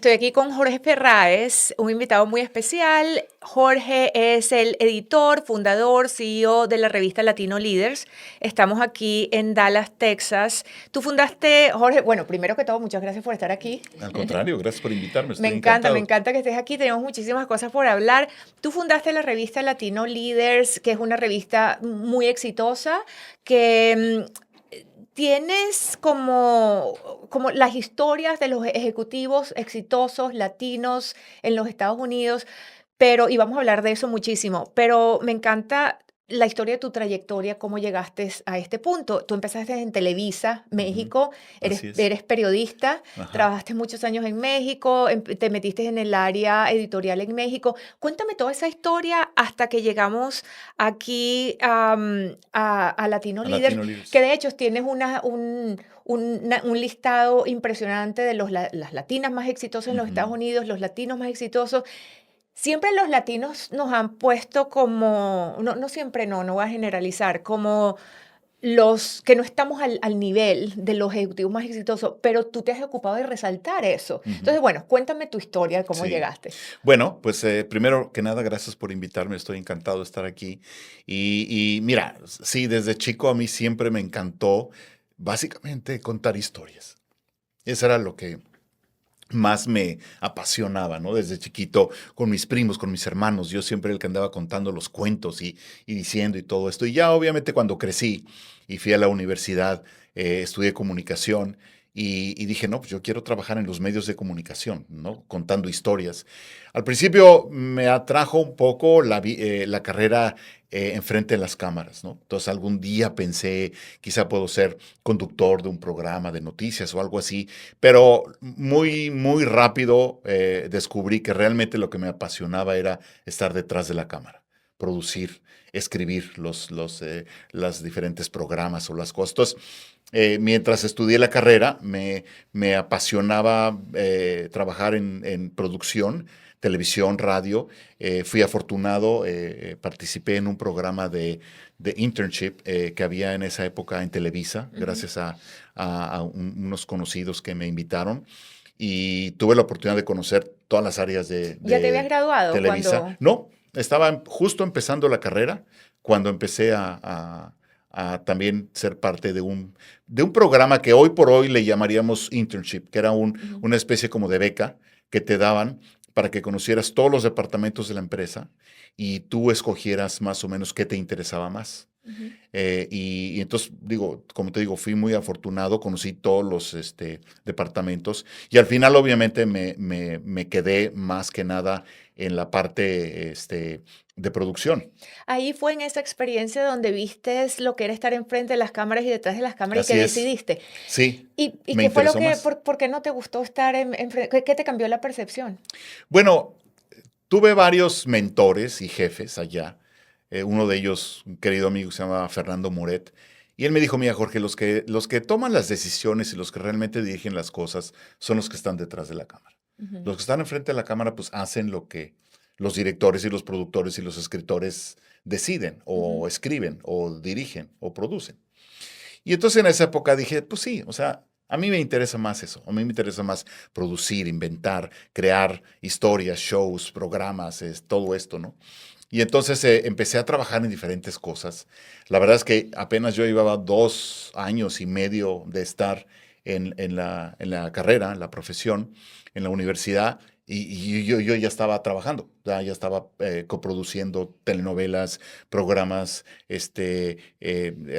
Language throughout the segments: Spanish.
Estoy aquí con Jorge Ferráez, un invitado muy especial. Jorge es el editor, fundador, CEO de la revista Latino Leaders. Estamos aquí en Dallas, Texas. Tú fundaste, Jorge, bueno, primero que todo, muchas gracias por estar aquí. Al contrario, gracias por invitarme, Me estoy encanta, me encantado. encanta que estés aquí. Tenemos muchísimas cosas por hablar. Tú fundaste la revista Latino Leaders, que es una revista muy exitosa, que tienes como las historias de los ejecutivos exitosos latinos en los Estados Unidos, pero, y vamos a hablar de eso muchísimo, pero me encanta la historia de tu trayectoria, cómo llegaste a este punto. Tú empezaste en Televisa, Ujú, México, eres, así es. eres periodista, Ajá. trabajaste muchos años en México, te metiste en el área editorial en México. Cuéntame toda esa historia hasta que llegamos aquí a Latino A Leaders, Latino que Leaders. de hecho tienes un listado impresionante de las latinas más exitosas en los Estados Ujú. Unidos, los latinos más exitosos. Siempre los latinos nos han puesto como, no, no siempre no, no voy a generalizar, como los que no estamos al nivel de los ejecutivos más exitosos, pero tú te has ocupado de resaltar eso. Ujú. Entonces, bueno, cuéntame tu historia de cómo Sí. llegaste. Bueno, pues primero que nada, gracias por invitarme, estoy encantado de estar aquí. Y mira, sí, desde chico a mí siempre me encantó básicamente contar historias. Eso era lo que más me apasionaba, ¿no? Desde chiquito, con mis primos, con mis hermanos, yo siempre el que andaba contando los cuentos y diciendo y todo esto. Y ya obviamente cuando crecí y fui a la universidad, estudié comunicación y dije, no, pues yo quiero trabajar en los medios de comunicación, ¿no? Contando historias. Al principio me atrajo un poco la carrera enfrente de las cámaras, ¿no? Entonces algún día pensé, quizá puedo ser conductor de un programa de noticias o algo así, pero muy, muy rápido descubrí que realmente lo que me apasionaba era estar detrás de la cámara, producir, escribir los diferentes programas o las cosas. Entonces, mientras estudié la carrera, me apasionaba trabajar en producción, televisión, radio. Fui afortunado, participé en un programa de internship que había en esa época en Televisa, Ujú. gracias unos conocidos que me invitaron y tuve la oportunidad de conocer todas las áreas ¿Ya te habías de graduado Televisa. cuando? No, estaba justo empezando la carrera cuando empecé a también ser parte de un programa que hoy por hoy le llamaríamos internship, que era Ujú, una especie como de beca que te daban para que conocieras todos los departamentos de la empresa y tú escogieras más o menos qué te interesaba más. ujú. Y entonces, digo, como te digo, fui muy afortunado, conocí todos los departamentos y al final obviamente me quedé más que nada en la parte de producción. Ahí fue en esa experiencia donde vistes lo que era estar enfrente de las cámaras y detrás de las cámaras y que Así es, decidiste. sí, ¿Y me qué fue lo interesó que, más. por qué no te gustó estar qué te cambió la percepción? Bueno, tuve varios mentores y jefes allá. Uno de ellos, un querido amigo, se llama Fernando Moret. Y él me dijo, mira, Jorge, los que toman las decisiones y los que realmente dirigen las cosas son los que están detrás de la cámara. Ujú, Los que están enfrente de la cámara, pues hacen lo que los directores y los productores y los escritores deciden ujú. o escriben o dirigen o producen. Y entonces en esa época dije, pues sí, o sea, a mí me interesa más eso, a mí me interesa más producir, inventar, crear historias, shows, programas, todo esto, ¿no? Y entonces empecé a trabajar en diferentes cosas. La verdad es que apenas yo llevaba 2 años y medio de estar en la carrera, en la profesión, en la universidad, y yo ya estaba trabajando, ya estaba coproduciendo telenovelas, programas,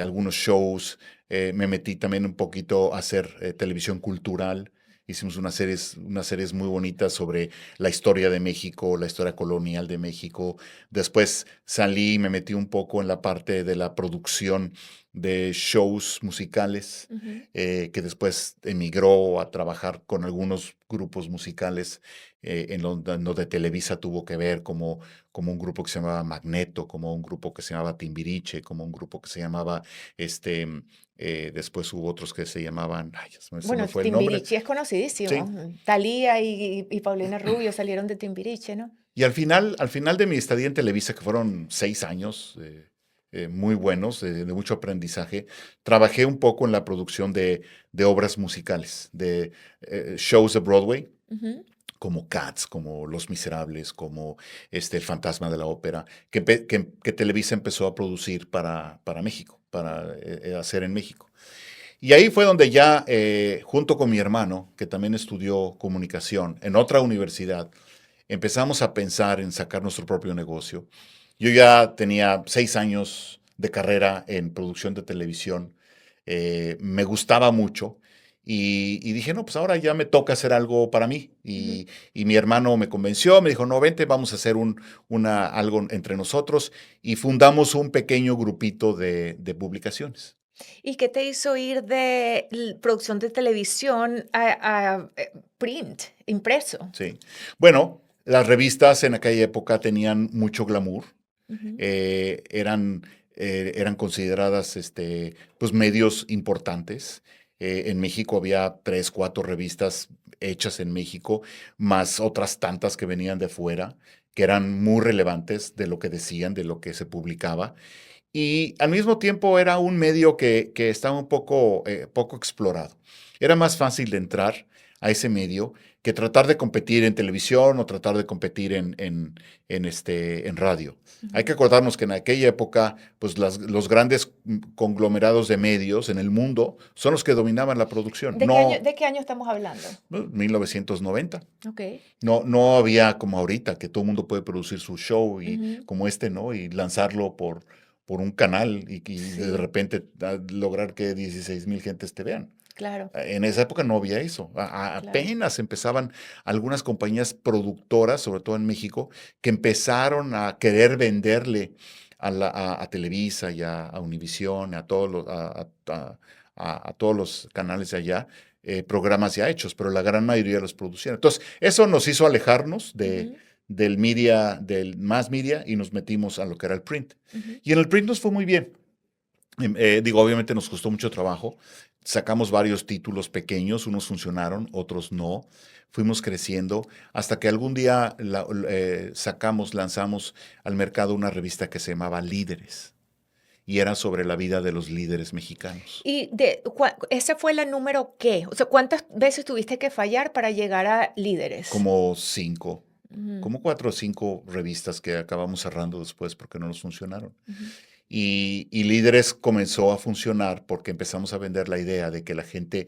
algunos shows. Me metí también un poquito a hacer televisión cultural. Hicimos unas series muy bonitas sobre la historia de México, la historia colonial de México. Después salí y me metí un poco en la parte de la producción de shows musicales, Ujú. que después emigró a trabajar con algunos grupos musicales en donde Televisa tuvo que ver, como un grupo que se llamaba Magneto, como un grupo que se llamaba Timbiriche, como un grupo que se llamaba, este, después hubo otros que se llamaban, ay, se me Bueno, fue el nombre. Timbiriche es conocidísimo. Sí, Thalía y Paulina Rubio salieron de Timbiriche, ¿no? y al final de mi estadía en Televisa, que fueron 6 años muy buenos, de mucho aprendizaje, trabajé un poco en la producción de obras musicales, de shows de Broadway, Ujú. como Cats, como Los Miserables, como El Fantasma de la Ópera, que Televisa empezó a producir para México, para hacer en México. Y ahí fue donde ya, junto con mi hermano, que también estudió comunicación en otra universidad, empezamos a pensar en sacar nuestro propio negocio. Yo ya tenía 6 años de carrera en producción de televisión, me gustaba mucho y dije, no, pues ahora ya me toca hacer algo para mí. Ujú. Y mi hermano me convenció, me dijo, no, vente, vamos a hacer algo entre nosotros y fundamos un pequeño grupito de publicaciones. ¿Y qué te hizo ir de producción de televisión a print, impreso? Sí. Bueno, las revistas en aquella época tenían mucho glamour, Ujú. eran consideradas pues medios importantes. En México había 3, 4 revistas hechas en México, más otras tantas que venían de fuera, que eran muy relevantes de lo que decían, de lo que se publicaba. Y al mismo tiempo era un medio que estaba un poco explorado. Era más fácil de entrar a ese medio que tratar de competir en televisión o tratar de competir en radio. Hay Ujú. que acordarnos que en aquella época, pues los grandes conglomerados de medios en el mundo son los que dominaban la producción. No, De qué año estamos hablando? 1990. Ok. No había como ahorita, que todo el mundo puede producir su show y Ujú. como ¿no? Y lanzarlo por un canal y de Sí, repente lograr que 16,000 gentes te vean. claro, En esa época no había eso. claro. Apenas empezaban algunas compañías productoras, sobre todo en México, que empezaron a querer venderle a Televisa y a Univisión, a todos los canales de allá, programas ya hechos, pero la gran mayoría los producían. Entonces, eso nos hizo alejarnos Ujú, del media, del mass media, y nos metimos a lo que era el print. ujú. Y en el print nos fue muy bien. Digo, obviamente nos costó mucho trabajo. Sacamos varios títulos pequeños, unos funcionaron, otros no. Fuimos creciendo hasta que algún día lanzamos al mercado una revista que se llamaba Líderes y era sobre la vida de los líderes mexicanos. ¿Y esa fue la número qué? O sea, ¿cuántas veces tuviste que fallar para llegar a líderes? Como cinco, Ujú, como 4 o 5 revistas que acabamos cerrando después porque no nos funcionaron. ujú, Y Líderes comenzó a funcionar porque empezamos a vender la idea de que la gente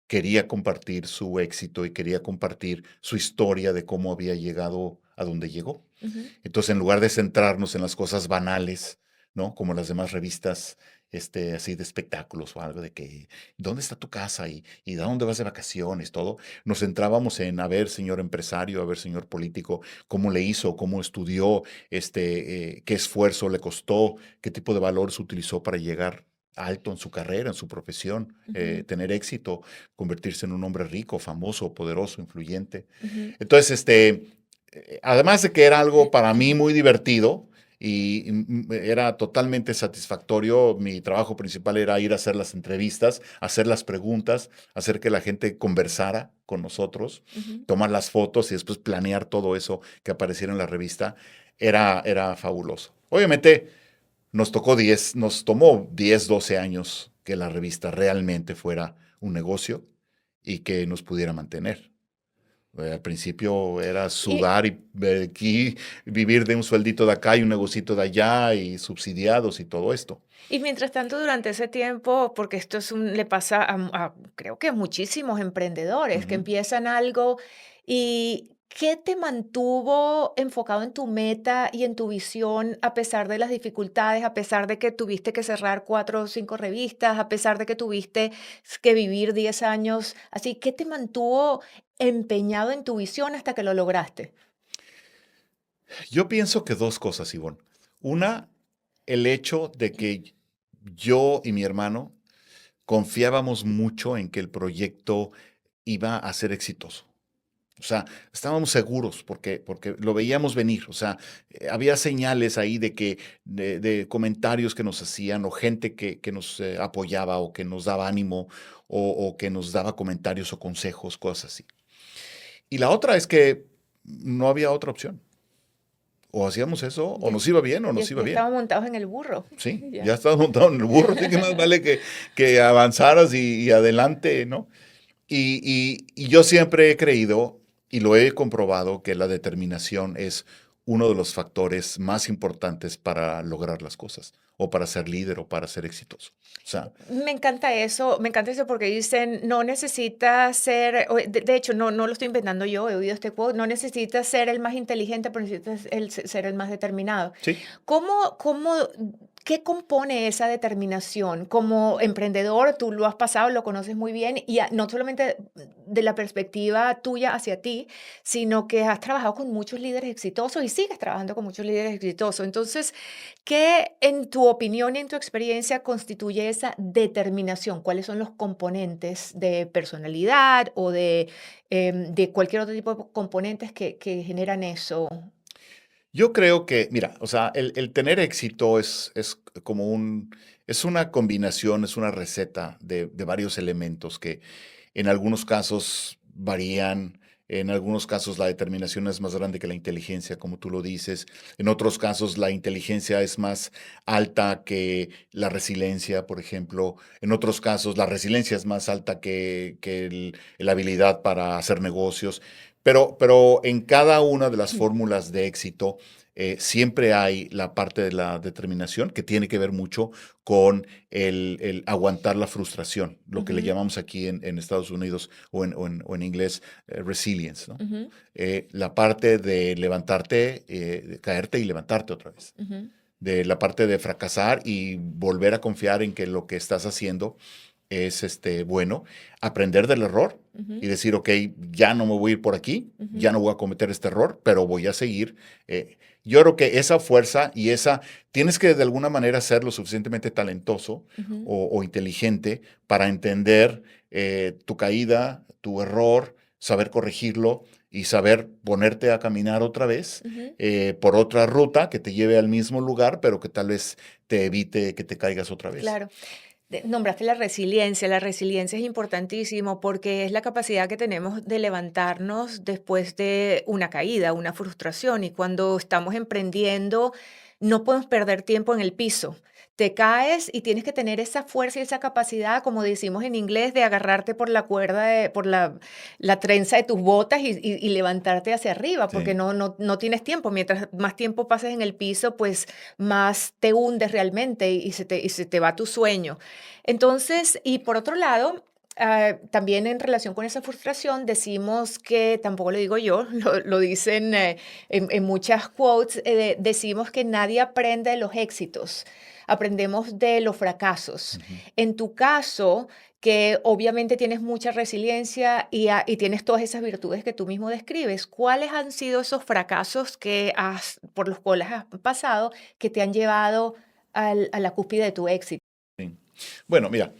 quería compartir su éxito y quería compartir su historia de cómo había llegado a donde llegó. ujú. Entonces, en lugar de centrarnos en las cosas banales, ¿no? Como las demás revistas, así de espectáculos o algo de que, ¿dónde está tu casa? Y ¿a dónde vas de vacaciones? Todo. Nos centrábamos en, a ver, señor empresario, a ver, señor político, cómo le hizo, cómo estudió, qué esfuerzo le costó, qué tipo de valores utilizó para llegar alto en su carrera, en su profesión, Ujú, tener éxito, convertirse en un hombre rico, famoso, poderoso, influyente. ujú. Entonces, además de que era algo para mí muy divertido y era totalmente satisfactorio, mi trabajo principal era ir a hacer las entrevistas, hacer las preguntas, hacer que la gente conversara con nosotros, Ujú. tomar las fotos y después planear todo eso que apareciera en la revista, era fabuloso. Obviamente nos tomó 10, 12 años que la revista realmente fuera un negocio y que nos pudiera mantener. Al principio era Y, sudar y aquí vivir de un sueldito de acá y un negocito de allá y subsidiados y todo esto. y mientras tanto, durante ese tiempo, porque esto le pasa creo que a muchísimos emprendedores que Ujú. empiezan algo y ¿qué te mantuvo enfocado en tu meta y en tu visión a pesar de las dificultades, a pesar de que tuviste que cerrar 4 o 5 revistas, a pesar de que tuviste que vivir 10 años? Así, ¿qué te mantuvo empeñado en tu visión hasta que lo lograste? Yo pienso que 2 cosas, Ivonne. Una, el hecho de que yo y mi hermano confiábamos mucho en que el proyecto iba a ser exitoso. O sea, estábamos seguros porque lo veíamos venir. O sea, había señales ahí de comentarios que nos hacían o gente que nos apoyaba o que nos daba ánimo o que nos daba comentarios o consejos, cosas así. Y la otra es que no había otra opción. O hacíamos eso, o Ya, nos iba bien o ya, nos iba ya bien. estaban montados en el burro. Sí, Ya. ya estabas montado en el burro, así que más vale que avanzaras y adelante, ¿no? Y yo siempre he creído Y lo he comprobado que la determinación es uno de los factores más importantes para lograr las cosas, o para ser líder, o para ser exitoso. O sea, Me encanta eso porque dicen, no necesitas ser, de hecho, no lo estoy inventando yo, he oído este quote, no necesitas ser el más inteligente, pero necesitas ser el más determinado. sí. ¿Cómo, qué compone esa determinación? Como emprendedor, tú lo has pasado, lo conoces muy bien, y no solamente de la perspectiva tuya hacia ti, sino que has trabajado con muchos líderes exitosos y sigues trabajando con muchos líderes exitosos. Entonces, ¿qué, en tu opinión y en tu experiencia, constituye esa determinación? ¿Cuáles son los componentes de personalidad o de cualquier otro tipo de componentes que generan eso? Yo creo que, mira, o sea, el tener éxito es como es una combinación, es una receta de varios elementos que en algunos casos varían, en algunos casos la determinación es más grande que la inteligencia, como tú lo dices, en otros casos la inteligencia es más alta que la resiliencia, por ejemplo, en otros casos la resiliencia es más alta que la habilidad para hacer negocios, pero en cada una de las fórmulas de éxito, siempre hay la parte de la determinación que tiene que ver mucho con el aguantar la frustración, lo que le Ujú, llamamos aquí en Estados Unidos o en inglés resilience, ¿no? ujú, La parte de levantarte, de caerte y levantarte otra vez. ujú, De la parte de fracasar y volver a confiar en que lo que estás haciendo es bueno, aprender del error ujú, y decir, ok, ya no me voy a ir por aquí, ya ujú, no voy a cometer este error, pero voy a seguir. Yo creo que esa fuerza y tienes que de alguna manera ser lo suficientemente talentoso ujú, o inteligente para entender tu caída, tu error, saber corregirlo y saber ponerte a caminar otra vez ujú. por otra ruta que te lleve al mismo lugar, pero que tal vez te evite que te caigas otra vez. Claro. Nombraste la resiliencia. La resiliencia es importantísimo porque es la capacidad que tenemos de levantarnos después de una caída, una frustración. Y cuando estamos emprendiendo, no podemos perder tiempo en el piso. Te caes y tienes que tener esa fuerza y esa capacidad, como decimos en inglés, de agarrarte por la cuerda, por la trenza de tus botas y levantarte hacia arriba, porque Sí, no tienes tiempo. Mientras más tiempo pases en el piso, pues más te hundes realmente y se te va tu sueño. Entonces, y por otro lado, también en relación con esa frustración, decimos que, tampoco lo digo yo, lo dicen en muchas quotes, decimos que nadie aprende de los éxitos, aprendemos de los fracasos. ujú. En tu caso, que obviamente tienes mucha resiliencia y tienes todas esas virtudes que tú mismo describes, ¿cuáles han sido esos fracasos por los cuales has pasado que te han llevado a la cúspide de tu éxito? Sí. Bueno, mira,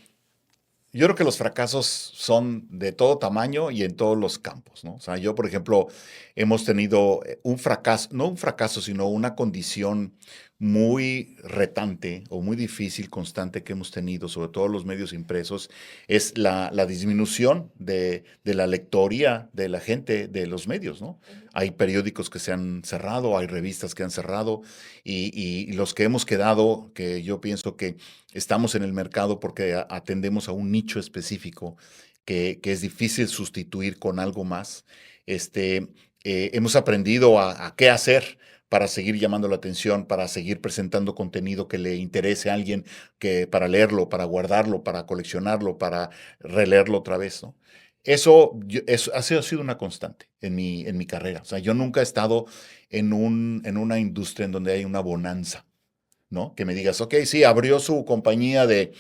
yo creo que los fracasos son de todo tamaño y en todos los campos, ¿no? O sea, yo, por ejemplo, hemos tenido un fracaso, no un fracaso, sino una condición muy retante o muy difícil, constante que hemos tenido, sobre todo los medios impresos, es la disminución de la lectoría de la gente de los medios, ¿no? Ujú. Hay periódicos que se han cerrado, hay revistas que han cerrado y los que hemos quedado, que yo pienso que estamos en el mercado porque atendemos a un nicho específico que es difícil sustituir con algo más. Hemos aprendido a qué hacer para seguir llamando la atención, para seguir presentando contenido que le interese a alguien, que para leerlo, para guardarlo, para coleccionarlo, para releerlo otra vez, ¿no? Eso ha sido una constante en mi carrera. O sea, yo nunca he estado en una industria en donde hay una bonanza, ¿no? Que me digas, ok, sí, abrió su compañía de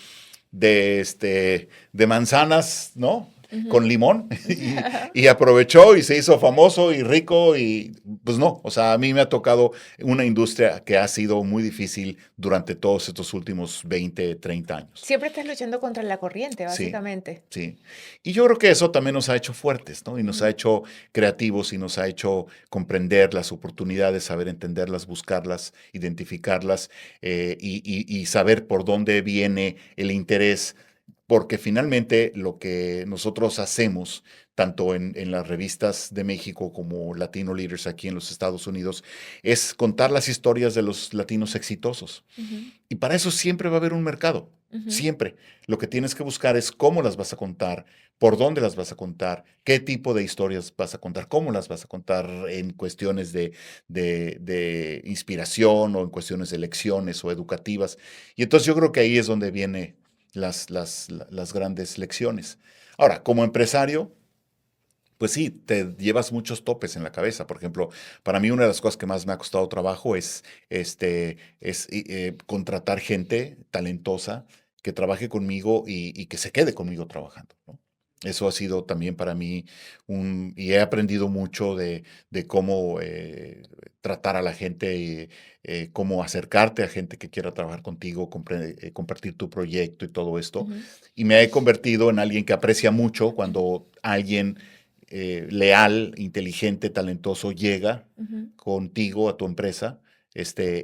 manzanas, ¿no? Con Ujú. limón y aprovechó y se hizo famoso y rico y pues no, o sea, a mí me ha tocado una industria que ha sido muy difícil durante todos estos últimos 20, 30 años. Siempre estás luchando contra la corriente, Sí, básicamente. sí. Y yo creo que eso también nos ha hecho fuertes, ¿no? Y nos ha Ujú. hecho creativos y nos ha hecho comprender las oportunidades, saber entenderlas, buscarlas, identificarlas y saber por dónde viene el interés porque finalmente lo que nosotros hacemos, tanto en las revistas de México como Latino Leaders aquí en los Estados Unidos, es contar las historias de los latinos exitosos. Ujú, Y para eso siempre va a haber un mercado, ujú. siempre. Lo que tienes que buscar es cómo las vas a contar, por dónde las vas a contar, qué tipo de historias vas a contar, cómo las vas a contar en cuestiones de inspiración o en cuestiones de lecciones o educativas. Y entonces yo creo que ahí es donde vienen las grandes lecciones. Ahora, como empresario, pues sí, te llevas muchos topes en la cabeza. Por ejemplo, para mí una de las cosas que más me ha costado trabajo es contratar gente talentosa que trabaje conmigo y que se quede conmigo trabajando, ¿no? Eso ha sido también para mí y he aprendido mucho de cómo tratar a la gente, cómo acercarte a gente que quiera trabajar contigo, compartir tu proyecto y todo esto. Ujú, Y me he convertido en alguien que aprecia mucho cuando alguien leal, inteligente, talentoso llega ujú, contigo a tu empresa,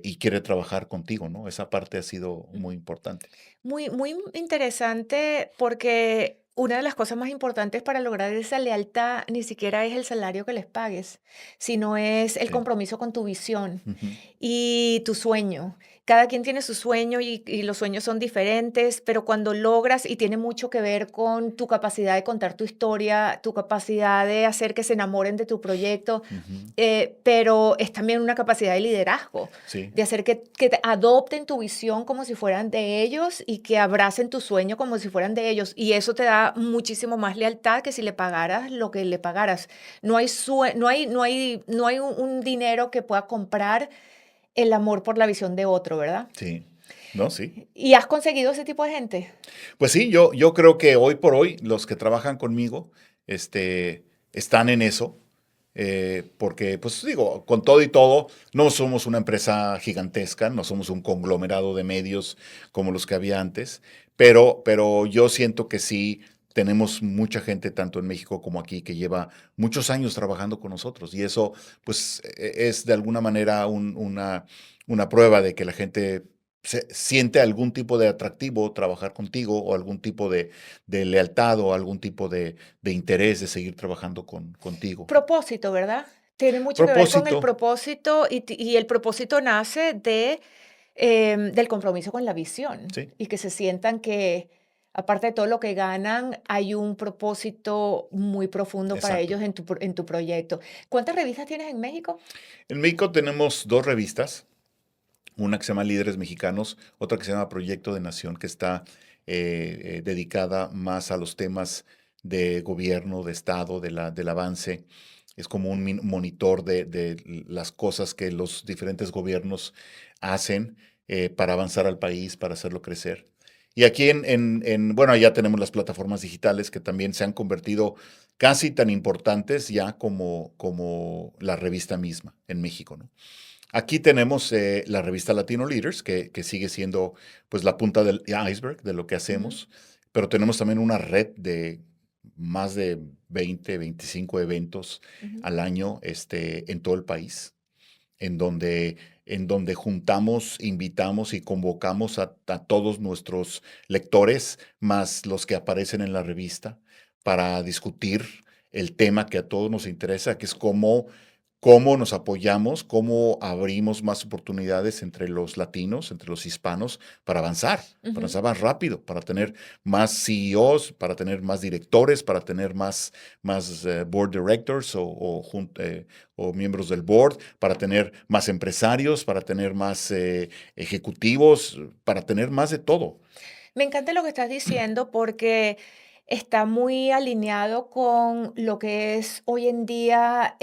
y quiere trabajar contigo, ¿no? Esa parte ha sido ujú. muy importante. Muy, muy interesante porque una de las cosas más importantes para lograr esa lealtad ni siquiera es el salario que les pagues, sino es el Sí. compromiso con tu visión Ujú. y tu sueño. Cada quien tiene su sueño y los sueños son diferentes, pero cuando logras, y tiene mucho que ver con tu capacidad de contar tu historia, tu capacidad de hacer que se enamoren de tu proyecto, Ujú. pero es también una capacidad de liderazgo, Sí, de hacer que adopten tu visión como si fueran de ellos y que abracen tu sueño como si fueran de ellos. Y eso te da muchísimo más lealtad que si le pagaras lo que le pagaras. No hay un dinero que pueda comprar el amor por la visión de otro, ¿verdad? sí. No, sí. ¿Y has conseguido ese tipo de gente? Pues sí, yo creo que hoy por hoy los que trabajan conmigo, están en eso, porque, pues digo, con todo y todo, no somos una empresa gigantesca, no somos un conglomerado de medios como los que había antes, pero yo siento que sí tenemos mucha gente, tanto en México como aquí, que lleva muchos años trabajando con nosotros, y eso, pues, es de alguna manera una prueba de que la gente siente algún tipo de atractivo trabajar contigo o algún tipo de lealtad o algún tipo de interés de seguir trabajando contigo. Propósito, ¿verdad? Tiene mucho que ver con el Propósito, propósito y el propósito nace del compromiso con la visión sí, y que se sientan que, aparte de todo lo que ganan, hay un propósito muy profundo para exacto. ellos en tu proyecto. ¿Cuántas revistas tienes en México? En México tenemos 2 revistas, una que se llama Líderes Mexicanos, otra que se llama Proyecto de Nación, que está, dedicada más a los temas de gobierno, de Estado, del avance. Es como un monitor de las cosas que los diferentes gobiernos hacen, para avanzar al país, para hacerlo crecer. Y aquí bueno, ya tenemos las plataformas digitales que también se han convertido casi tan importantes ya como la revista misma en México, ¿no? Aquí tenemos, la revista Latino Leaders, que sigue siendo, pues, la punta del iceberg de lo que Ujú, hacemos, pero tenemos también una red de más de 20, 25 eventos ujú. al año, en todo el país, en donde juntamos, invitamos y convocamos a todos nuestros lectores, más los que aparecen en la revista, para discutir el tema que a todos nos interesa, que es cómo nos apoyamos, cómo abrimos más oportunidades entre los latinos, entre los hispanos, para Ujú. avanzar más rápido, para tener más CEOs, para tener más directores, para tener más board directors o miembros del board, para tener más empresarios, para tener más ejecutivos, para tener más de todo. Me encanta lo que estás diciendo porque está muy alineado con lo que es hoy en día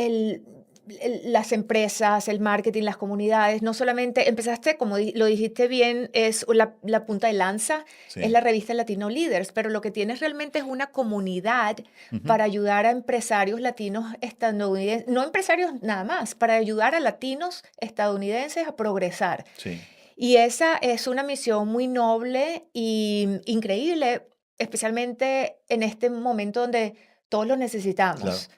las empresas, el marketing, las comunidades. No solamente empezaste, como lo dijiste bien, es la punta de lanza, es Sí. la revista Latino Leaders, pero lo que tienes realmente es una comunidad Ujú. para ayudar a empresarios latinos estadounidenses, no empresarios nada más, para ayudar a latinos estadounidenses a progresar. Sí, Y esa es una misión muy noble y increíble, especialmente en este momento donde todos lo claro. necesitamos.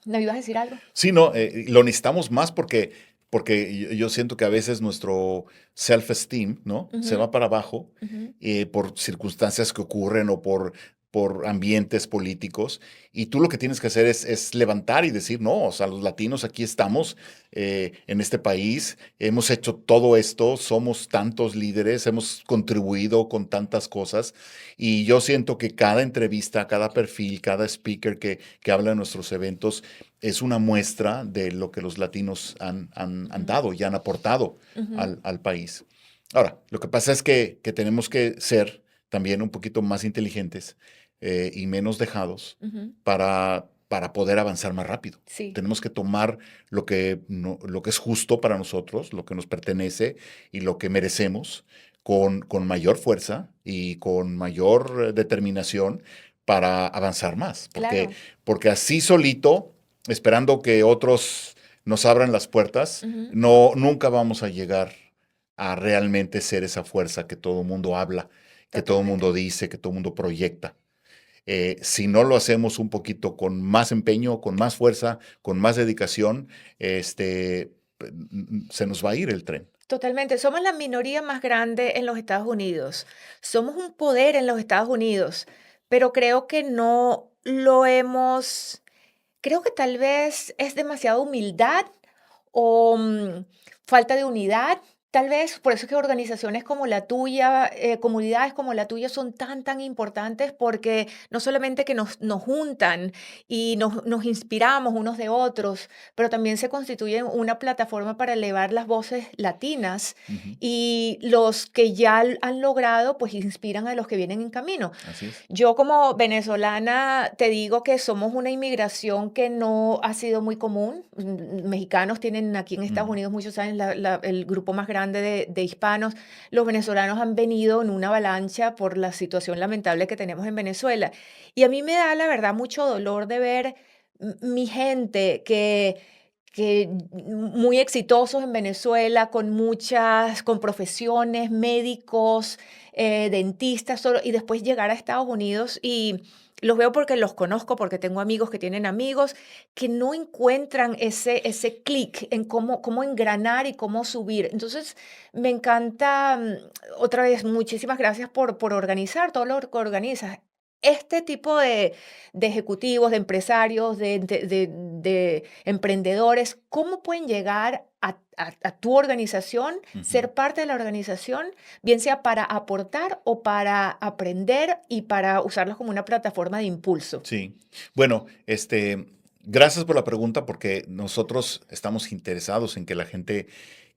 ¿Me ibas a decir algo? Sí, no, lo necesitamos más porque porque yo siento que a veces nuestro self-esteem, ¿no? Se Ujú, va para abajo ujú. por circunstancias que ocurren o por ambientes políticos. Y tú lo que tienes que hacer es levantar y decir, no, o sea, los latinos aquí estamos en este país, hemos hecho todo esto, somos tantos líderes, hemos contribuido con tantas cosas. Y yo siento que cada entrevista, cada perfil, cada speaker que habla en nuestros eventos, es una muestra de lo que los latinos han Ujú, dado y han aportado ujú, al país. Ahora, lo que pasa es que tenemos que ser también un poquito más inteligentes y menos dejados ujú. para poder avanzar más rápido. Sí, Tenemos que tomar lo que, lo que es justo para nosotros, lo que nos pertenece y lo que merecemos con mayor fuerza y con mayor determinación para avanzar más. claro. Porque así solito, esperando que otros nos abran las puertas, Ujú, no, nunca vamos a llegar a realmente ser esa fuerza que todo el mundo habla, que todo el mundo totalmente. dice, que todo el mundo proyecta. Si no lo hacemos un poquito con más empeño, con más fuerza, con más dedicación, se nos va a ir el tren. Totalmente. Somos la minoría más grande en los Estados Unidos. Somos un poder en los Estados Unidos, pero creo que no lo hemos, creo que tal vez es demasiada humildad o falta de unidad. Tal vez por eso es que organizaciones como la tuya, comunidades como la tuya son tan importantes porque no solamente que nos juntan y nos inspiramos unos de otros, pero también se constituyen una plataforma para elevar las voces latinas Ujú. y los que ya han logrado, pues inspiran a los que vienen en camino. Así es. Yo como venezolana te digo que somos una inmigración que no ha sido muy común. Mexicanos tienen aquí en Estados Ujú. Unidos muchos años el grupo más grande de hispanos. Los venezolanos han venido en una avalancha por la situación lamentable que tenemos en Venezuela. Y a mí me da la verdad mucho dolor de ver mi gente que muy exitosos en Venezuela, con profesiones, médicos, dentistas, solo, y después llegar a Estados Unidos y los veo porque los conozco, porque tengo amigos que tienen amigos que no encuentran ese clic en cómo engranar y cómo subir. Entonces, me encanta, otra vez, muchísimas gracias por organizar todo lo que organizas. Este tipo de ejecutivos, de empresarios, de emprendedores, ¿cómo pueden llegar a tu organización, Ujú. ser parte de la organización, bien sea para aportar o para aprender y para usarlos como una plataforma de impulso? Sí. Bueno, gracias por la pregunta porque nosotros estamos interesados en que la gente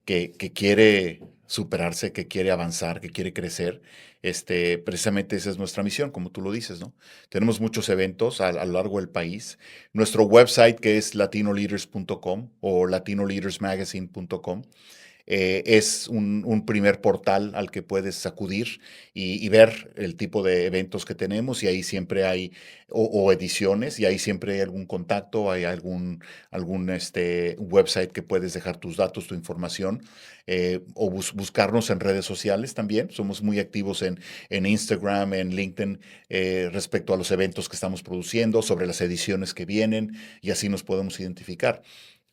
que quiere superarse, que quiere avanzar, que quiere crecer, precisamente esa es nuestra misión, como tú lo dices, ¿no? Tenemos muchos eventos a lo largo del país. Nuestro website, que es latinoleaders.com o latinoleadersmagazine.com, es un primer portal al que puedes acudir y ver el tipo de eventos que tenemos y ahí siempre hay, o ediciones, y ahí siempre hay algún contacto, hay algún website que puedes dejar tus datos, tu información, o buscarnos en redes sociales también. Somos muy activos en Instagram, en LinkedIn, respecto a los eventos que estamos produciendo, sobre las ediciones que vienen, y así nos podemos identificar.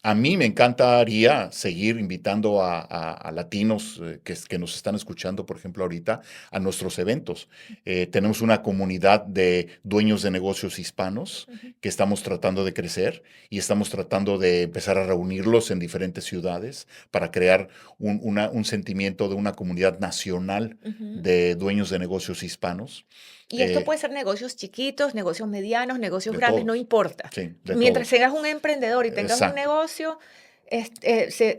A mí me encantaría seguir invitando a latinos que nos están escuchando, por ejemplo, ahorita, a nuestros eventos. Tenemos una comunidad de dueños de negocios hispanos Ujú, que estamos tratando de crecer y estamos tratando de empezar a reunirlos en diferentes ciudades para crear un sentimiento de una comunidad nacional ujú. de dueños de negocios hispanos. Y esto eh, puede ser negocios chiquitos, negocios medianos, negocios de grandes, no todos, importa. sí, de Mientras todos. seas un emprendedor y tengas un Exacto, negocio,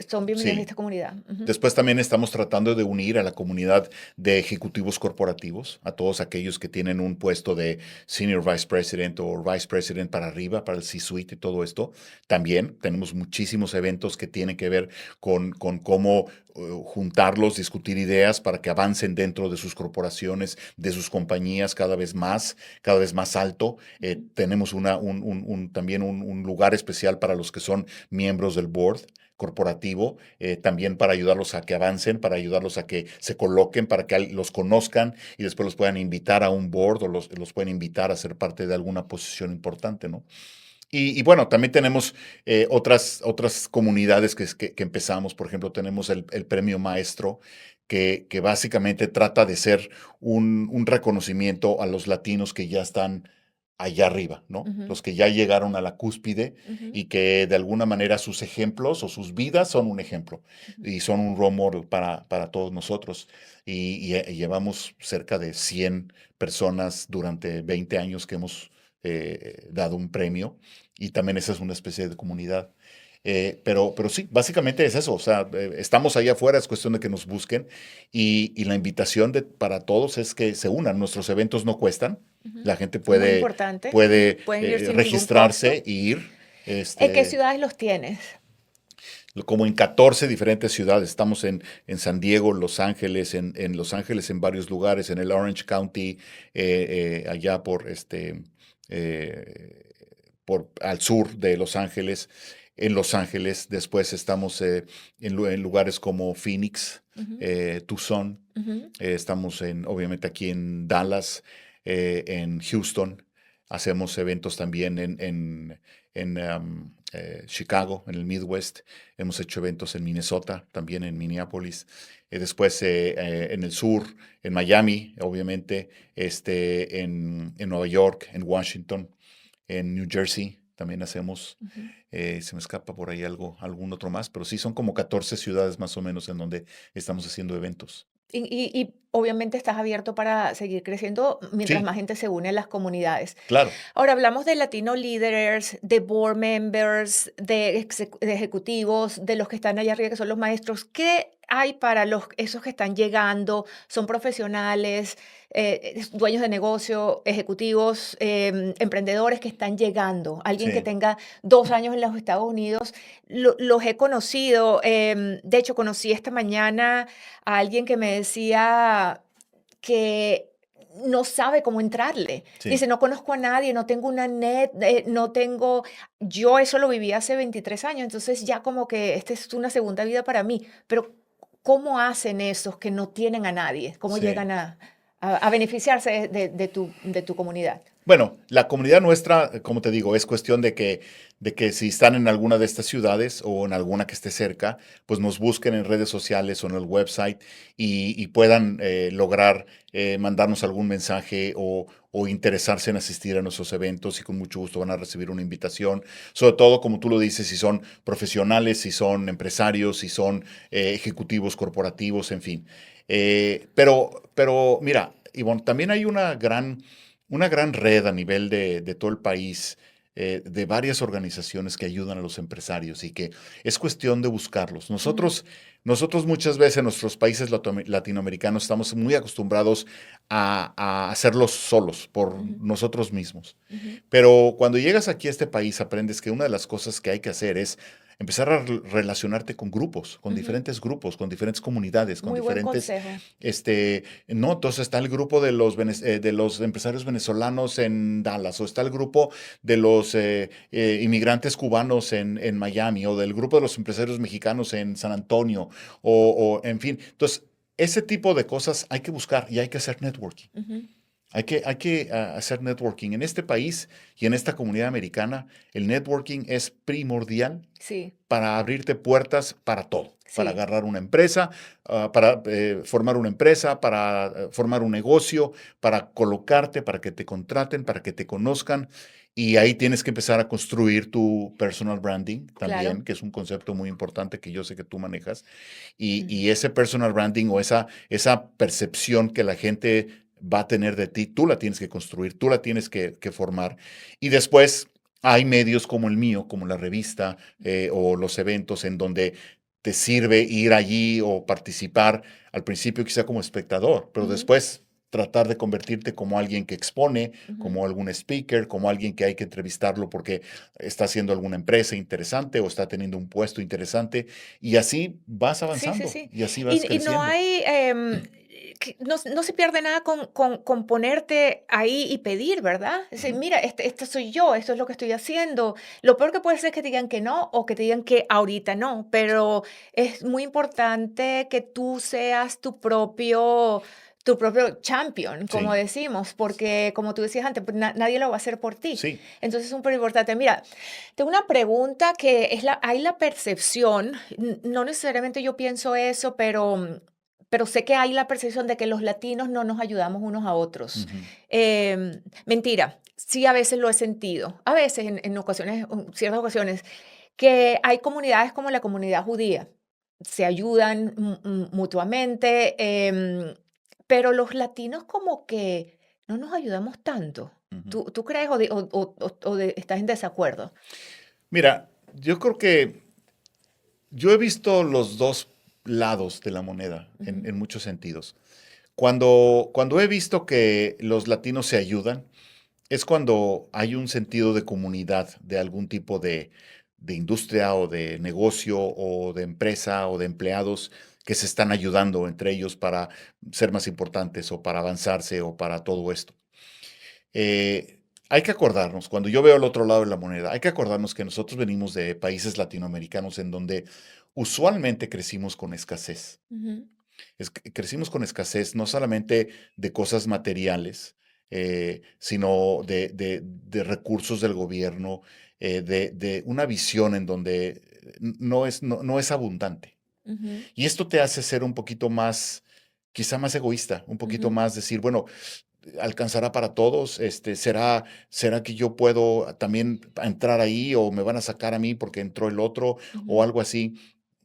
son bienvenidos a sí. esta comunidad. Ujú, Después también estamos tratando de unir a la comunidad de ejecutivos corporativos, a todos aquellos que tienen un puesto de Senior Vice President o Vice President para arriba, para el C-Suite y todo esto. También tenemos muchísimos eventos que tienen que ver con cómo juntarlos, discutir ideas para que avancen dentro de sus corporaciones, de sus compañías cada vez más alto. ujú. Tenemos también un lugar especial para los que son miembros del board corporativo, también para ayudarlos a que avancen, para ayudarlos a que se coloquen, para que los conozcan y después los puedan invitar a un board o los pueden invitar a ser parte de alguna posición importante, ¿no? Y bueno, también tenemos otras comunidades que empezamos. Por ejemplo, tenemos el Premio Maestro, que básicamente trata de ser un reconocimiento a los latinos que ya están allá arriba, ¿no? Ujú, Los que ya llegaron a la cúspide ujú, y que de alguna manera sus ejemplos o sus vidas son un ejemplo ujú. y son un role model para todos nosotros. Y llevamos cerca de 100 personas durante 20 años que hemos dado un premio y también esa es una especie de comunidad. Pero sí, básicamente es eso, o sea, estamos allá afuera, es cuestión de que nos busquen y la invitación para todos es que se unan, nuestros eventos no cuestan, Ujú. la gente Muy puede, importante. puede Pueden ir sin ningún registrarse costo. e ir, ¿En qué este, ciudades los tienes? como en 14 diferentes ciudades, estamos en San Diego, Los Ángeles, en Los Ángeles en varios lugares, en el Orange County, allá eh, por al sur de Los Ángeles, en Los Ángeles. Después estamos en lugares como Phoenix, Ujú, Tucson. ujú, Estamos obviamente aquí en Dallas, en Houston. Hacemos eventos también en Chicago, en el Midwest. Hemos hecho eventos en Minnesota, también en Minneapolis. Después en el sur, en Miami, obviamente, en Nueva York, en Washington, en New Jersey también hacemos. ujú. Se me escapa por ahí algún otro más, pero sí son como 14 ciudades más o menos en donde estamos haciendo eventos. Y obviamente estás abierto para seguir creciendo mientras Sí, más gente se une a las comunidades. claro. Ahora hablamos de Latino leaders, de board members, de ejecutivos, de los que están allá arriba, que son los maestros. ¿Qué hay para esos que están llegando? ¿Son profesionales, dueños de negocio, ejecutivos, emprendedores que están llegando? Alguien que Sí, tenga 2 años en los Estados Unidos. Los he conocido. De hecho, conocí esta mañana a alguien que me decía que no sabe cómo entrarle. sí. Dice, no conozco a nadie, no tengo una net, no tengo, yo eso lo viví hace 23 años, entonces ya como que esta es una segunda vida para mí, pero ¿cómo hacen esos que no tienen a nadie? ¿Cómo Sí. llegan a beneficiarse de tu comunidad? Bueno, la comunidad nuestra, como te digo, es cuestión de que si están en alguna de estas ciudades o en alguna que esté cerca, pues nos busquen en redes sociales o en el website y puedan lograr mandarnos algún mensaje o interesarse en asistir a nuestros eventos y con mucho gusto van a recibir una invitación. Sobre todo, como tú lo dices, si son profesionales, si son empresarios, si son ejecutivos corporativos, en fin. Pero mira, Ivonne, también hay una gran red a nivel de todo el país, de varias organizaciones que ayudan a los empresarios y que es cuestión de buscarlos. Ujú, Nosotros muchas veces en nuestros países latinoamericanos estamos muy acostumbrados a hacerlo solos, por ujú, nosotros mismos. ujú. Pero cuando llegas aquí a este país aprendes que una de las cosas que hay que hacer es empezar a relacionarte con Ujú. grupos, con diferentes comunidades, con Muy buen diferentes consejo. no, entonces está el grupo de los empresarios venezolanos en Dallas, o está el grupo de los inmigrantes cubanos en Miami, o del grupo de los empresarios mexicanos en San Antonio, en fin. Entonces, ese tipo de cosas hay que buscar y hay que hacer networking. Ujú. Hay que hacer networking. En este país y en esta comunidad americana, el networking es primordial Sí, para abrirte puertas para todo, para sí. agarrar una empresa, para formar una empresa, para formar un negocio, para colocarte, para que te contraten, para que te conozcan. Y ahí tienes que empezar a construir tu personal branding Claro. también, que es un concepto muy importante que yo sé que tú manejas. Y, Ujú. y ese personal branding o esa percepción que la gente va a tener de ti, tú la tienes que construir, tú la tienes que formar. Y después hay medios como el mío, como la revista, o los eventos en donde te sirve ir allí o participar al principio quizá como espectador, pero Ujú, después tratar de convertirte como alguien que expone, ujú. como algún speaker, como alguien que hay que entrevistarlo porque está haciendo alguna empresa interesante o está teniendo un puesto interesante y así vas Sí, sí, avanzando sí. y así vas Y no creciendo. hay, no se pierde nada con ponerte ahí y pedir, ¿verdad? Es decir, Ujú. mira, este soy yo, esto es lo que estoy haciendo. Lo peor que puede ser es que te digan que no o que te digan que ahorita no, pero es muy importante que tú seas tu propio champion, como Sí, decimos, porque como tú decías antes, pues, nadie lo va a hacer por ti. sí. Entonces es súper importante. Mira, tengo una pregunta que es hay la percepción, no necesariamente yo pienso eso, pero sé que hay la percepción de que los latinos no nos ayudamos unos a otros. Ujú, Mentira, sí a veces lo he sentido, a veces en ocasiones, en ciertas ocasiones, que hay comunidades como la comunidad judía, se ayudan mutuamente, pero los latinos como que no nos ayudamos tanto. ujú. ¿Tú crees o estás en desacuerdo? Mira, yo creo que yo he visto los dos lados de la moneda Ujú, en muchos sentidos. Cuando he visto que los latinos se ayudan, es cuando hay un sentido de comunidad, de algún tipo de industria o de negocio o de empresa o de empleados que se están ayudando entre ellos para ser más importantes o para avanzarse o para todo esto. Hay que acordarnos, cuando yo veo el otro lado de la moneda, hay que acordarnos que nosotros venimos de países latinoamericanos en donde usualmente crecimos con escasez. ujú, Crecimos con escasez no solamente de cosas materiales, sino de recursos del gobierno, de una visión en donde no es abundante. ujú, Y esto te hace ser un poquito más, quizá más egoísta, un poquito ujú, más decir, bueno, alcanzará para todos, será que yo puedo también entrar ahí o me van a sacar a mí porque entró el otro o ujú, algo así.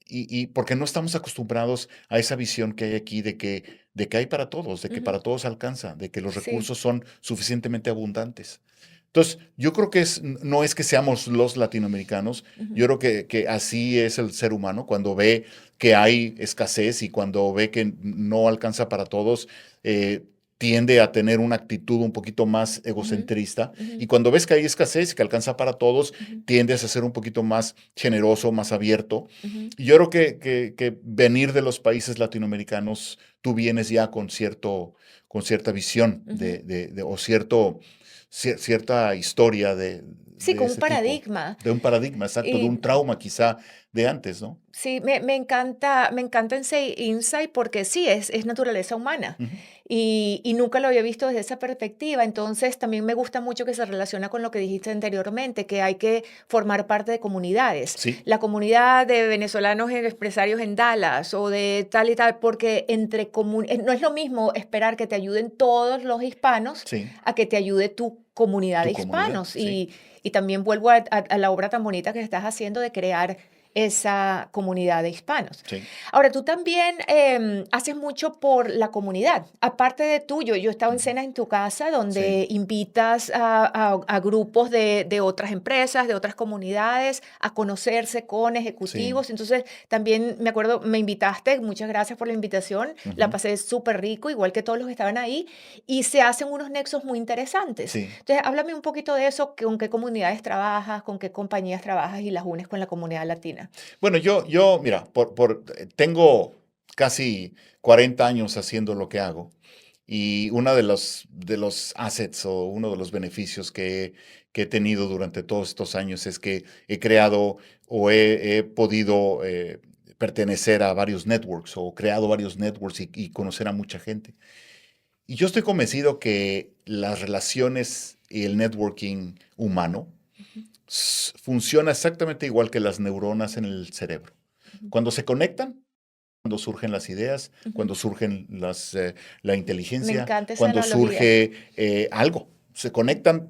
Y porque no estamos acostumbrados a esa visión que hay aquí de que hay para todos, de que ujú. para todos alcanza, de que los Sí. recursos son suficientemente abundantes. Entonces, yo creo que no es que seamos los latinoamericanos, yo Ujú, creo que así es el ser humano cuando ve que hay escasez y cuando ve que no alcanza para todos, eh, tiende a tener una actitud un poquito más ujú, egocentrista. ujú, Y cuando ves que hay escasez y que alcanza para todos, ujú, tiendes a ser un poquito más generoso, más abierto. ujú, Y yo creo que venir de los países latinoamericanos, tú vienes ya con cierta visión ujú. o cierta historia Sí, de con un ese tipo, paradigma. de un paradigma, exacto, de Y un trauma quizá de antes, ¿no? sí, me encanta ese insight porque sí, es naturaleza humana Ujú. y nunca lo había visto desde esa perspectiva. Entonces, también me gusta mucho que se relaciona con lo que dijiste anteriormente, que hay que formar parte de comunidades. Sí, La comunidad de venezolanos empresarios en Dallas o de tal y tal, porque no es lo mismo esperar que te ayuden todos los hispanos sí, a que te ayude tu comunidad de tu comunidad, hispanos. sí. Y también vuelvo a la obra tan bonita que estás haciendo de crear esa comunidad de hispanos. Sí. Ahora, tú también haces mucho por la comunidad. Aparte de tuyo, yo he estado en Ujú. cenas en tu casa Sí, donde invitas a grupos de otras empresas, de otras comunidades, a conocerse con sí. ejecutivos. Entonces, también me acuerdo, me invitaste, muchas gracias por la invitación, la Ujú. pasé súper rico, igual que todos los que estaban ahí, y se hacen unos nexos muy interesantes. Sí. Entonces, háblame un poquito de eso, con qué comunidades trabajas, con qué compañías trabajas y las unes con la comunidad latina. Bueno, mira, tengo casi 40 años haciendo lo que hago y uno de los assets o uno de los beneficios que he tenido durante todos estos años es que he creado o he podido pertenecer a varios networks o creado varios networks y conocer a mucha gente. Y yo estoy convencido que las relaciones y el networking humano Ujú, funciona exactamente igual que las neuronas en el cerebro. ujú, Cuando se conectan, cuando surgen las ideas, ujú. cuando surgen la Me inteligencia, encanta esa cuando analogía. surge algo, se conectan,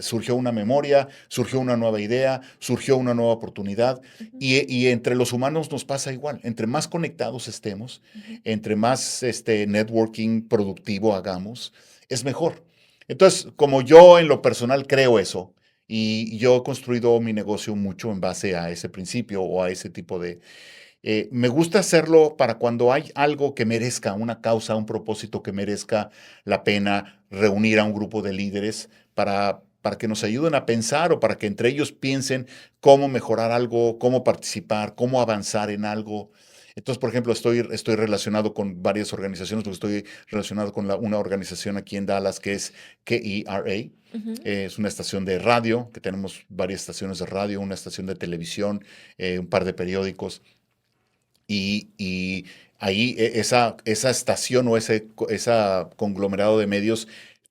surgió una memoria, surgió una nueva idea, surgió una nueva oportunidad Ujú, y entre los humanos nos pasa igual. Entre más conectados estemos, ujú, entre más networking productivo hagamos, es mejor. Entonces, como yo en lo personal creo eso, y yo he construido mi negocio mucho en base a ese principio o a ese tipo me gusta hacerlo para cuando hay algo que merezca, una causa, un propósito que merezca la pena reunir a un grupo de líderes para que nos ayuden a pensar o para que entre ellos piensen cómo mejorar algo, cómo participar, cómo avanzar en algo. Entonces, por ejemplo, estoy relacionado con varias organizaciones, porque estoy relacionado con una organización aquí en Dallas que es KERA. ujú, Es una estación de radio, que tenemos varias estaciones de radio, una estación de televisión, un par de periódicos y ahí esa estación o esa conglomerado de medios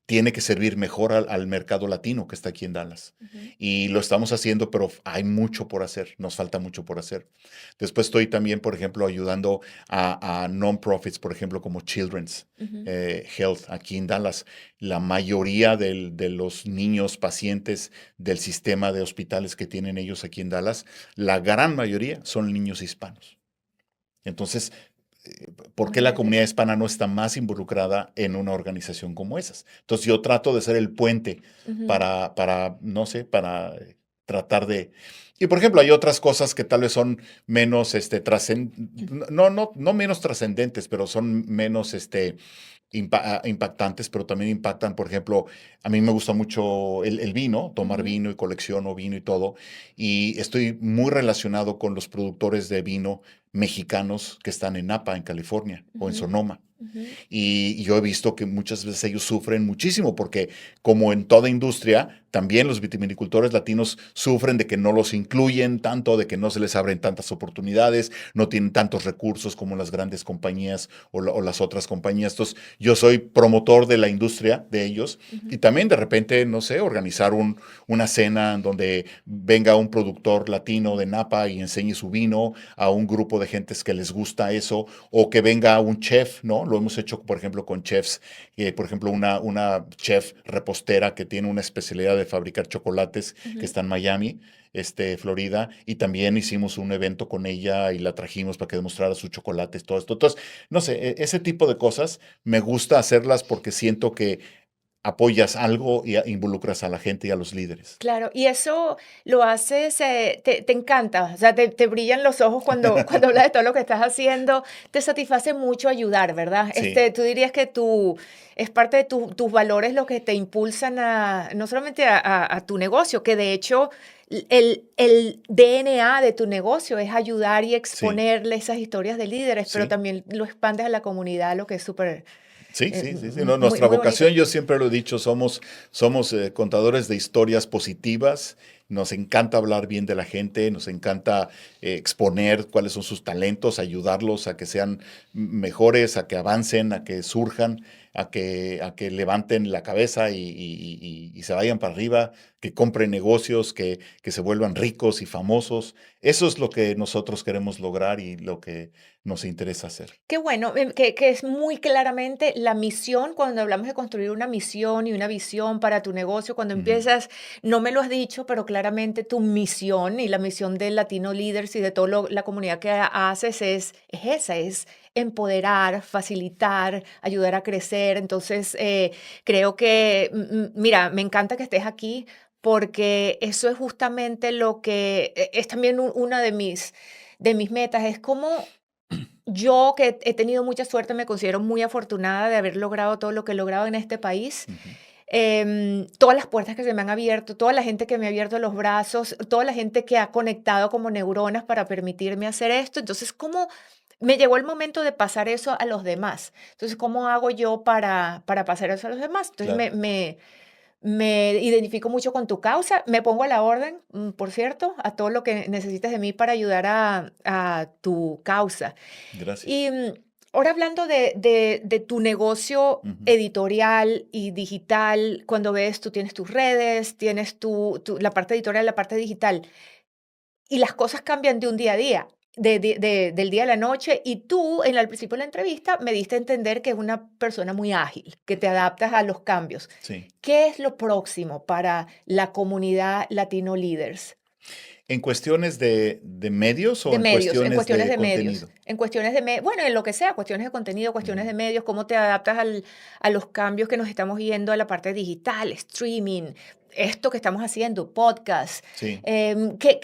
tiene que servir mejor al mercado latino que está aquí en Dallas. Ujú, Y lo estamos haciendo, pero hay mucho por hacer, nos falta mucho por hacer. Después estoy también, por ejemplo, ayudando a non-profits, por ejemplo, como Children's ujú, Health aquí en Dallas. La mayoría de los niños pacientes del sistema de hospitales que tienen ellos aquí en Dallas, la gran mayoría son niños hispanos. Entonces, ¿por qué la imagínate. comunidad hispana no está más involucrada en una organización como esas? Entonces yo trato de ser el puente Ujú, no sé, para tratar de... Y por ejemplo, hay otras cosas que tal vez son menos, no menos trascendentes, pero son menos, impactantes, pero también impactan, por ejemplo, a mí me gusta mucho el vino, tomar ujú, vino y colecciono vino y todo, y estoy muy relacionado con los productores de vino mexicanos que están en Napa, en California, o en ujú, Sonoma. ujú. Y yo he visto que muchas veces ellos sufren muchísimo porque como en toda industria, también los vitivinicultores latinos sufren de que no los incluyen tanto, de que no se les abren tantas oportunidades, no tienen tantos recursos como las grandes compañías o las otras compañías. Entonces, yo soy promotor de la industria de ellos y Ujú. también de repente, no sé, organizar una cena en donde venga un productor latino de Napa y enseñe su vino a un grupo de gentes que les gusta eso, o que venga un chef, ¿no? Lo hemos hecho, por ejemplo, con chefs, por ejemplo, una chef repostera que tiene una especialidad de fabricar chocolates que Ujú. está en Miami, Florida, y también hicimos un evento con ella y la trajimos para que demostrara sus chocolates, todo esto. Entonces, no sé, ese tipo de cosas me gusta hacerlas porque siento que apoyas algo y involucras a la gente y a los líderes. Claro, y eso lo haces, te encanta, o sea, te brillan los ojos cuando, cuando hablas de todo lo que estás haciendo, te satisface mucho ayudar, ¿verdad? Sí, Tú dirías que es parte de tus valores lo que te impulsan no solamente a tu negocio, que de hecho el DNA de tu negocio es ayudar y sí, exponerle esas historias de líderes, pero sí. también lo expandes a la comunidad, lo que es súper, Sí, sí, sí, sí. muy, Nuestra muy bonito. vocación, yo siempre lo he dicho, somos contadores de historias positivas. Nos encanta hablar bien de la gente, nos encanta exponer cuáles son sus talentos, ayudarlos a que sean mejores, a que avancen, a que surjan, a que levanten la cabeza y se vayan para arriba, que compren negocios, que se vuelvan ricos y famosos. Eso es lo que nosotros queremos lograr y lo que nos interesa hacer. Qué bueno, que es muy claramente la misión, cuando hablamos de construir una misión y una visión para tu negocio, cuando Ujú. empiezas, no me lo has dicho, pero claramente tu misión y la misión de Latino Leaders y de toda la comunidad que haces es esa, es empoderar, facilitar, ayudar a crecer. Entonces, creo que, mira, me encanta que estés aquí porque eso es justamente lo que es también una de mis metas, es como yo que he tenido mucha suerte, me considero muy afortunada de haber logrado todo lo que he logrado en este país. Ujú. Todas las puertas que se me han abierto, toda la gente que me ha abierto los brazos, toda la gente que ha conectado como neuronas para permitirme hacer esto. Entonces, ¿cómo me llegó el momento de pasar eso a los demás? Entonces, ¿cómo hago yo para pasar eso a los demás? Entonces, Claro. me identifico mucho con tu causa, me pongo a la orden, por cierto, a todo lo que necesites de mí para ayudar a tu causa. Gracias. Y ahora hablando de tu negocio Ujú. editorial y digital, cuando ves, tú tienes tus redes, tienes la parte editorial, la parte digital, y las cosas cambian de un día a día, del día a la noche, y tú al principio de la entrevista me diste a entender que es una persona muy ágil, que te adaptas a los cambios. Sí. ¿Qué es lo próximo para la comunidad Latino Leaders? ¿En cuestiones de medios o De en medios, en cuestiones cuestiones de de medios, contenido? en cuestiones bueno, en lo que sea, cuestiones de contenido, cuestiones Ujú. de medios, cómo te adaptas a los cambios que nos estamos yendo a la parte digital, streaming, esto que estamos haciendo, podcast. Sí,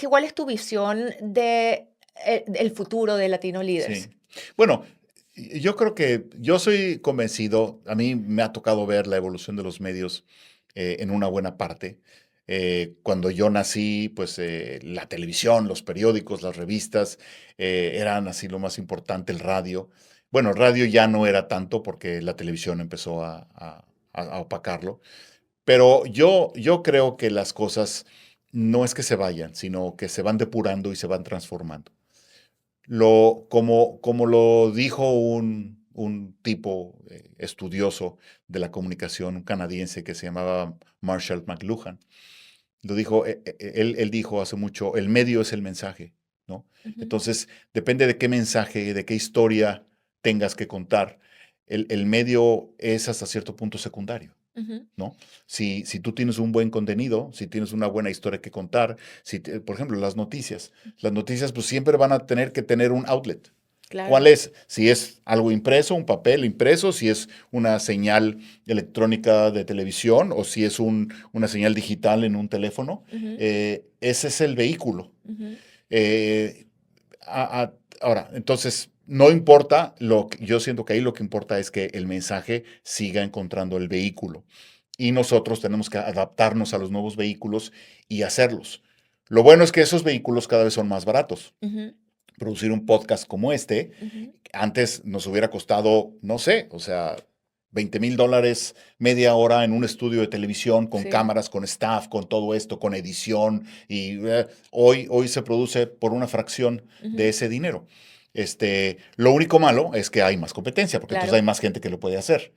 ¿Cuál es tu visión del futuro de Latino Leaders? sí. Bueno, yo creo que yo soy convencido, a mí me ha tocado ver la evolución de los medios en una buena parte. Cuando yo nací, pues la televisión, los periódicos, las revistas eran así lo más importante, el radio. Bueno, el radio ya no era tanto porque la televisión empezó a opacarlo. Pero yo creo que las cosas no es que se vayan, sino que se van depurando y se van transformando. como lo dijo un tipo estudioso de la comunicación, un canadiense que se llamaba Marshall McLuhan, lo dijo, él dijo hace mucho, el medio es el mensaje, ¿no? Ujú, Entonces, depende de qué mensaje, de qué historia tengas que contar, el medio es hasta cierto punto secundario. ujú. ¿No? Si tú tienes un buen contenido, si tienes una buena historia que contar, por ejemplo, las noticias pues siempre van a tener que tener un outlet. ¿Cuál Claro. es? Si es algo impreso, un papel impreso, si es una señal electrónica de televisión o si es una señal digital en un teléfono, Ujú, ese es el vehículo. ujú. Eh, Ahora, entonces, no importa, yo siento que ahí lo que importa es que el mensaje siga encontrando el vehículo. Y nosotros tenemos que adaptarnos a los nuevos vehículos y hacerlos. Lo bueno es que esos vehículos cada vez son más baratos. Ujú, Producir un podcast como este, ujú. antes nos hubiera costado, no sé, o sea, $20,000 media hora en un estudio de televisión con Sí. cámaras, con staff, con todo esto, con edición. Y hoy se produce por una fracción de Ujú. ese dinero. Lo único malo es que hay más competencia, porque entonces hay Claro. más gente que lo puede hacer,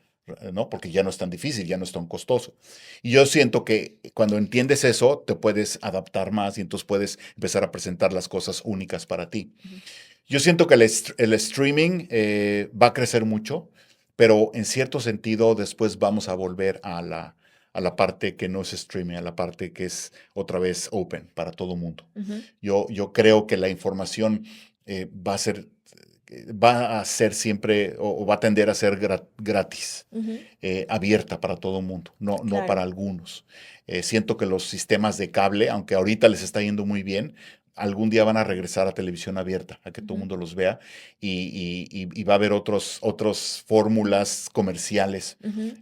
¿no? Porque ya no es tan difícil, ya no es tan costoso. Y yo siento que cuando entiendes eso, te puedes adaptar más y entonces puedes empezar a presentar las cosas únicas para ti. Ujú. Yo siento que el streaming va a crecer mucho, pero en cierto sentido después vamos a volver a la parte que no es streaming, a la parte que es otra vez open para todo mundo. Ujú. Yo creo que la información va a ser siempre o va a tender a ser gratis, Ujú. abierta para todo mundo, no para Claro. algunos. Siento que los sistemas de cable, aunque ahorita les está yendo muy bien, algún día van a regresar a televisión abierta, a que todo el Ujú. mundo los vea y va a haber otras fórmulas comerciales, Ujú.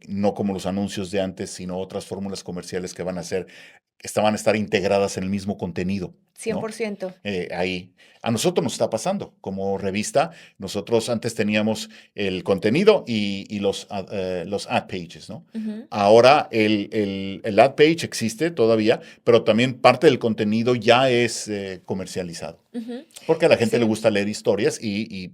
no como los anuncios de antes, sino otras fórmulas comerciales que van a estar integradas en el mismo contenido, cien ¿no? por ciento. Ahí. A nosotros nos está pasando. Como revista, nosotros antes teníamos el contenido y los ad pages, ¿no? Ujú. Ahora el ad page existe todavía, pero también parte del contenido ya es comercializado. Ujú. Porque a la gente le Sí. gusta leer historias y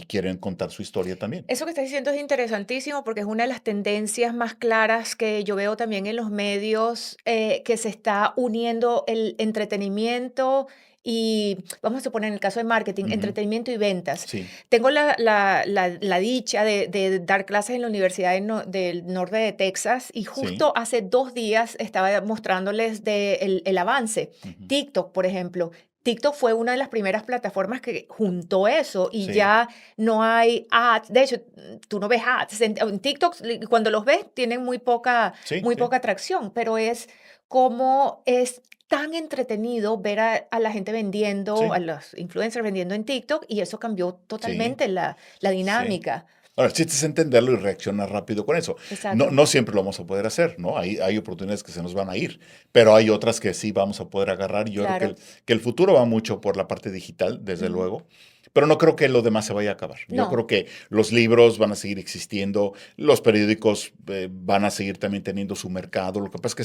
quieren contar su historia también. Eso que estás diciendo es interesantísimo porque es una de las tendencias más claras que yo veo también en los medios, que se está uniendo el entretenimiento y, vamos a suponer en el caso de marketing, Ujú. entretenimiento y ventas. Sí, Tengo la dicha de dar clases en la Universidad del Norte de Texas y sí. justo hace 2 días estaba mostrándoles el avance. Ujú. TikTok, por ejemplo. TikTok fue una de las primeras plataformas que juntó eso y Sí, ya no hay ads. De hecho, tú no ves ads. En TikTok, cuando los ves, tienen sí, muy sí, poca atracción, pero es como es tan entretenido ver a la gente vendiendo, a sí, los influencers vendiendo en TikTok, y eso cambió sí, totalmente la sí. dinámica. Ahora, el chiste es entenderlo y reaccionar rápido con eso. No, Exacto. no siempre lo vamos a poder hacer, ¿no? Hay oportunidades que se nos van a ir, pero hay otras que sí vamos a poder agarrar. Y yo creo que Claro. que el futuro va mucho por la parte digital, desde Ujú. luego, pero no creo que lo demás se vaya a acabar. Yo No. creo que los libros van a seguir existiendo, los periódicos van a seguir también teniendo su mercado. Lo que pasa es que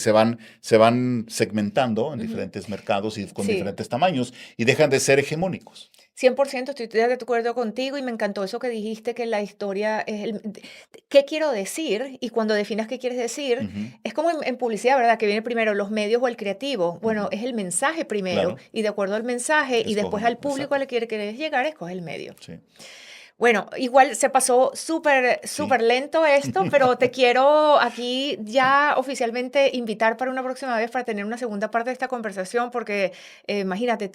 se van segmentando en Ujú. diferentes mercados y con Sí. diferentes tamaños y dejan de ser hegemónicos. 100% estoy de acuerdo contigo y me encantó eso que dijiste, que la historia es ¿qué quiero decir? Y cuando definas qué quieres decir, Ujú, es como en publicidad, ¿verdad? Que viene primero los medios o el creativo. Bueno, ujú. es el mensaje primero Claro, y de acuerdo al mensaje y después escógelo, al público exacto. al que quieres llegar, escoge el medio. Sí, Bueno, igual se pasó súper, súper sí. lento esto, pero te quiero aquí ya oficialmente invitar para una próxima vez para tener una segunda parte de esta conversación, porque imagínate,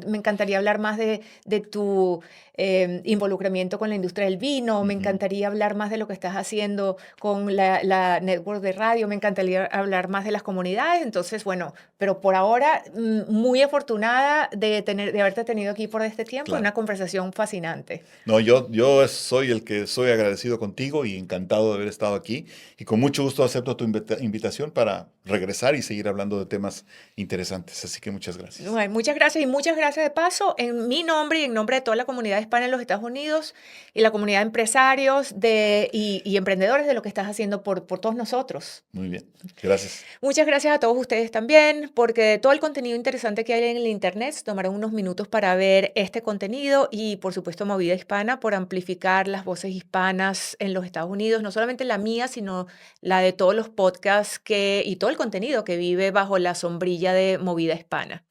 me encantaría hablar más de tu involucramiento con la industria del vino, me Ujú. encantaría hablar más de lo que estás haciendo con la network de radio, me encantaría hablar más de las comunidades, entonces, bueno, pero por ahora muy afortunada de haberte tenido aquí por este tiempo, Claro. una conversación fascinante. No, yo yo soy el que soy agradecido contigo y encantado de haber estado aquí. Y con mucho gusto acepto tu invitación para regresar y seguir hablando de temas interesantes. Así que muchas gracias. Bueno, muchas gracias y muchas gracias de paso en mi nombre y en nombre de toda la comunidad hispana en los Estados Unidos y la comunidad de empresarios y emprendedores de lo que estás haciendo por todos nosotros. Muy bien. Gracias. Muchas gracias a todos ustedes también, porque de todo el contenido interesante que hay en el Internet, se tomaron unos minutos para ver este contenido y, por supuesto, Movida Hispana por amplificar las voces hispanas en los Estados Unidos, no solamente la mía, sino la de todos los podcasts y todo el contenido que vive bajo la sombrilla de Movida Hispana.